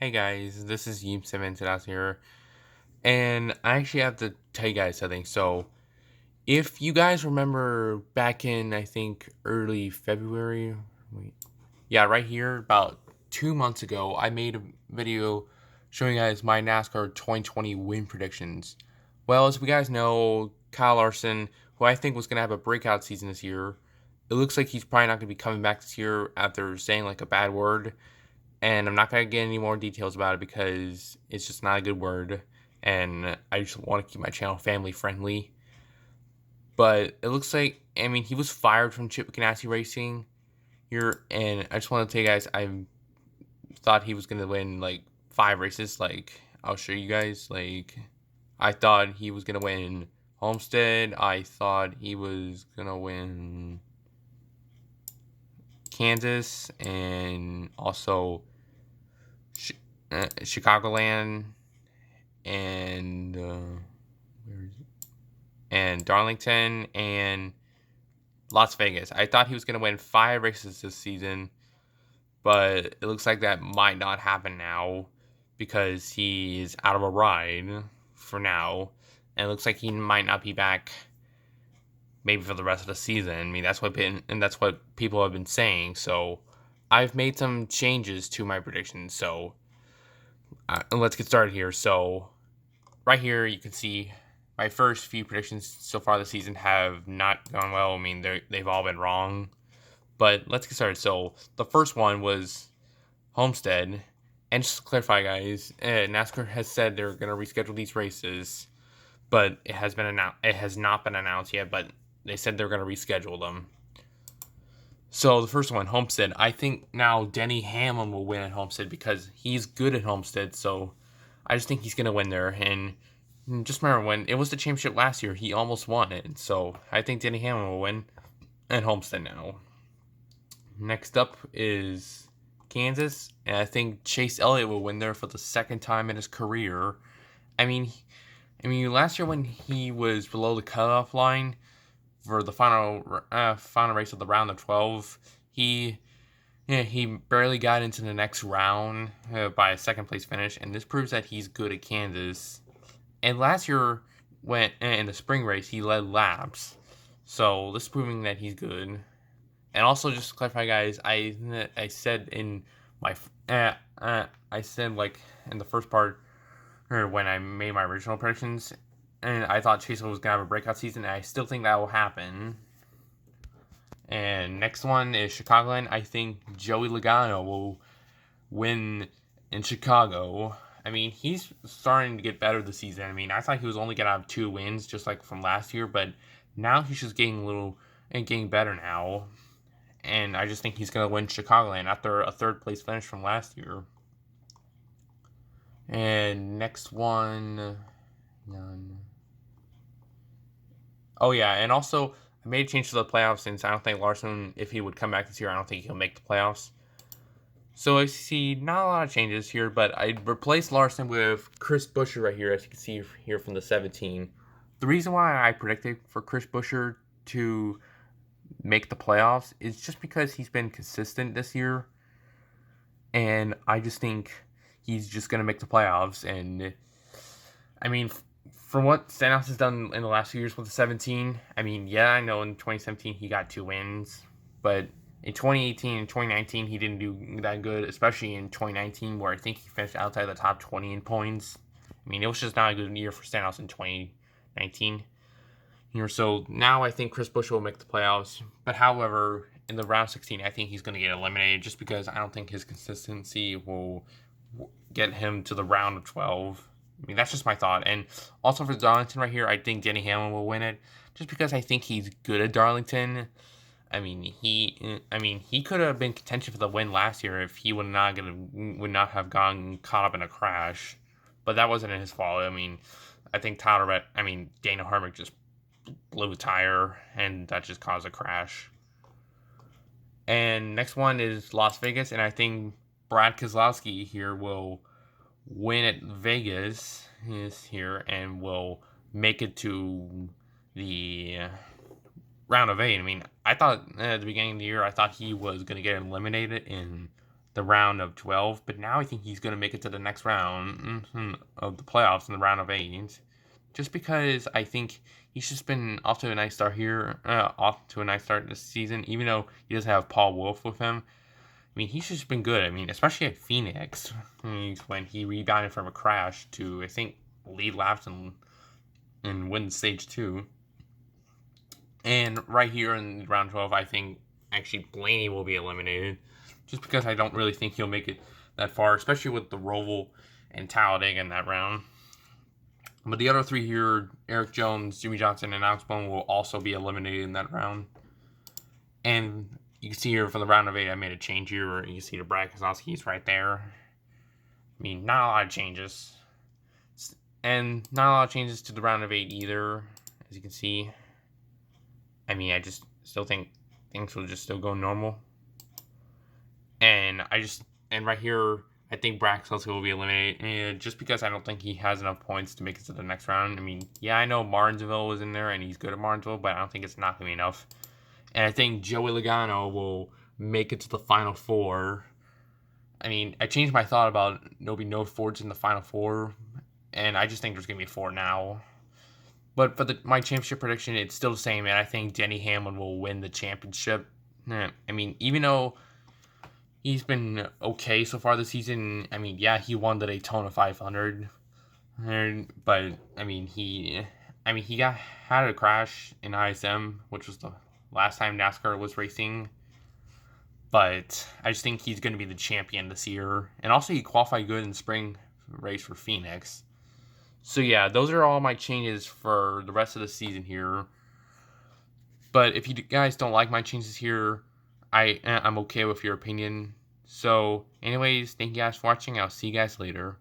Hey guys, this is Yeem Simmons out here, and I actually have to tell you guys something. So, if you guys remember back in, I think, early February, wait, yeah, right here, about 2 months ago, I made a video showing you guys my NASCAR 2020 win predictions. Well, as we guys know, Kyle Larson, who I think was going to have a breakout season this year, it looks like he's probably not going to be coming back this year after saying like a bad word, and I'm not going to get any more details about it because it's just not a good word, and I just want to keep my channel family friendly. But it looks like, I mean, he was fired from Chip Ganassi Racing here, and I just want to tell you guys, I thought he was going to win like 5 races. Like, I'll show you guys. Like, I thought he was going to win Homestead. I thought he was going to win Kansas, and also Chicagoland, and where is it? And Darlington, and Las Vegas. I thought he was going to win 5 races this season, but it looks like that might not happen now because he's out of a ride for now, and it looks like he might not be back maybe for the rest of the season. I mean, that's what people have been saying. So I've made some changes to my predictions. So let's get started here. So right here, you can see my first few predictions so far this season have not gone well. I mean, they've all been wrong. But let's get started. So the first one was Homestead. And just to clarify, guys, NASCAR has said they're going to reschedule these races, but it has not been announced yet. But they said they're going to reschedule them. So the first one, Homestead. I think now Denny Hamlin will win at Homestead because he's good at Homestead. So I just think he's going to win there. And just remember, when it was the championship last year, he almost won it. So I think Denny Hamlin will win at Homestead now. Next up is Kansas, and I think Chase Elliott will win there for the second time in his career. I mean, last year when he was below the cutoff line for the final race of the round of 12, he barely got into the next round by a second place finish, and this proves that he's good at Kansas. And last year, when in the spring race, he led laps, so this is proving that he's good. And also, just to clarify, guys, I said in my I said like in the first part, or when I made my original predictions, and I thought Chase was gonna have a breakout season, and I still think that will happen. And next one is Chicagoland. I think Joey Logano will win in Chicago. I mean, he's starting to get better this season. I mean, I thought he was only gonna have 2 wins, just like from last year, but now he's just getting better now. And I just think he's gonna win Chicagoland after a 3rd place finish from last year. And next one, none. Oh yeah, and also I made a change to the playoffs since I don't think Larson, if he would come back this year, I don't think he'll make the playoffs. So I see not a lot of changes here, but I replaced Larson with Chris Buescher right here, as you can see here from the 17. The reason why I predicted for Chris Buescher to make the playoffs is just because he's been consistent this year, and I just think he's just going to make the playoffs. And I mean, from what Stenhouse has done in the last few years with the 17, I mean, yeah, I know in 2017 he got 2 wins, but in 2018 and 2019 he didn't do that good, especially in 2019 where I think he finished outside the top 20 in points. I mean, it was just not a good year for Stenhouse in 2019. So now I think Chris Buescher will make the playoffs. But however, in the round 16, I think he's going to get eliminated just because I don't think his consistency will get him to the round of 12. I mean, that's just my thought. And also for Darlington right here, I think Denny Hamlin will win it just because I think he's good at Darlington. I mean, he could have been contention for the win last year if he would not have gone caught up in a crash. But that wasn't his fault. I mean, I think Dana Harvick just blew a tire, and that just caused a crash. And next one is Las Vegas, and I think Brad Keselowski here will win at Vegas here and will make it to the round of 8. I mean, I thought at the beginning of the year, I thought he was going to get eliminated in the round of 12, but now I think he's going to make it to the next round of the playoffs in the round of 8. Just because I think he's just been off to a nice start here, off to a nice start this season, even though he doesn't have Paul Wolf with him. I mean, he's just been good. I mean, especially at Phoenix, when he rebounded from a crash to, I think, lead laps and win stage 2. And right here in round 12, I think actually Blaney will be eliminated, just because I don't really think he'll make it that far, especially with the Roval and Talladega in that round. But the other 3 here, Eric Jones, Jimmy Johnson, and Alex Bowman, will also be eliminated in that round. And you can see here for the round of 8, I made a change here where you can see the Brad Keselowski's right there. I mean, not a lot of changes. And not a lot of changes to the round of 8 either, as you can see. I mean, I just still think things will just still go normal. And right here, I think Brad Keselowski will be eliminated just because I don't think he has enough points to make it to the next round. I mean, yeah, I know Martinsville was in there and he's good at Martinsville, but I don't think it's not going to be enough. And I think Joey Logano will make it to the Final 4. I mean, I changed my thought about there'll be no Fords in the Final 4, and I just think there's going to be 4 now. But for my championship prediction, it's still the same, and I think Denny Hamlin will win the championship. I mean, even though he's been okay so far this season, I mean, yeah, he won the Daytona 500, but I mean, he had a crash in ISM, which was the last time NASCAR was racing. But I just think he's going to be the champion this year. And also, he qualified good in the spring race for Phoenix. So, yeah, those are all my changes for the rest of the season here. But if you guys don't like my changes here, I'm okay with your opinion. So, anyways, thank you guys for watching. I'll see you guys later.